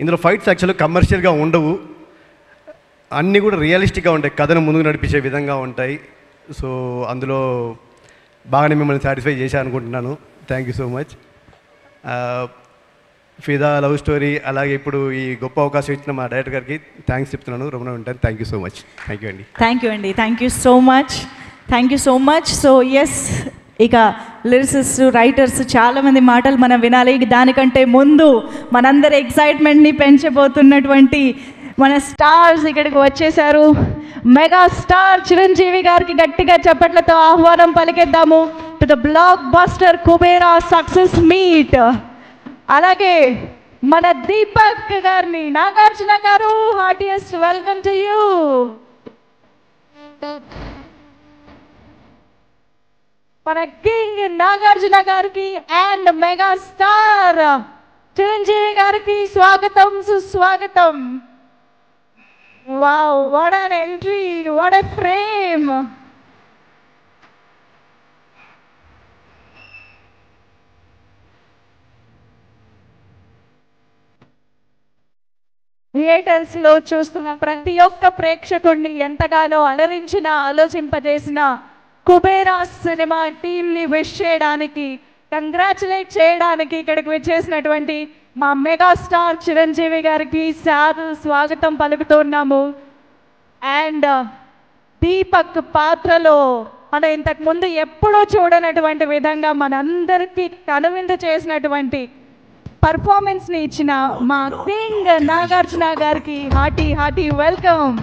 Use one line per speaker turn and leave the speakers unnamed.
ఇందులో ఫైట్స్ యాక్చువల్గా కమర్షియల్గా ఉండవు, అన్నీ కూడా రియలిస్టిక్గా ఉంటాయి, కథను ముందుకు నడిపించే విధంగా ఉంటాయి. సో అందులో బాగానే మిమ్మల్ని సాటిస్ఫై చేశాను అనుకుంటున్నాను. Thank you so much. ఫిదా లవ్ స్టోరీ అలాగే ఇప్పుడు ఈ గొప్ప అవకాశం ఇచ్చిన మా డైరెక్టర్ గారికి థ్యాంక్స్ చెప్తున్నాను. రమణ ఉంటాను. Thank you so much. Thank you అండి.
థ్యాంక్ యూ అండి. Thank you so much. Thank you so much. So yes, ఇక లిరిసిస్ట్ రైటర్స్ చాలామంది మాటలు మనం వినాలి. దానికంటే ముందు మనందరి ఎక్సైట్మెంట్ని పెంచబోతున్నటువంటి మన స్టార్స్ ఇక్కడికి వచ్చేసారు. మెగా స్టార్ చిరంజీవి గారికి గట్టిగా చప్పట్లతో ఆహ్వానం పలికేద్దాము to the blockbuster Kubera success meet. అలాగే మన దీపక్ గారిని, నాగార్జున గారు, హార్టియస్ట్ వెల్కమ్ టు యూ. మన కింగ్ నాగార్జున గారికి అండ్ మెగా స్టార్ చిరంజీవి గారికి స్వాగతం, సుస్వాగతం. Wow, what an entry, what a frame. థియేటర్స్లో చూస్తున్న ప్రతి ఒక్క ప్రేక్షకుడిని ఎంతగానో అలరించిన, ఆలోచింపజేసిన కుబేరా సినిమా టీంని విష్ చేయడానికి, కంగ్రాచులేట్ చేయడానికి ఇక్కడికి వచ్చేసినటువంటి మా మెగాస్టార్ చిరంజీవి గారికి స్వాగతం పలుకుతున్నాము. అండ్ దీపక్ పాత్రలో మనం ఇంతకుముందు ఎప్పుడూ చూడనటువంటి విధంగా మనందరికీ కనువిందు చేసినటువంటి పర్ఫార్మెన్స్ని ఇచ్చిన మా కింగ్ నాగార్జున గారికి హార్టీ వెల్కమ్.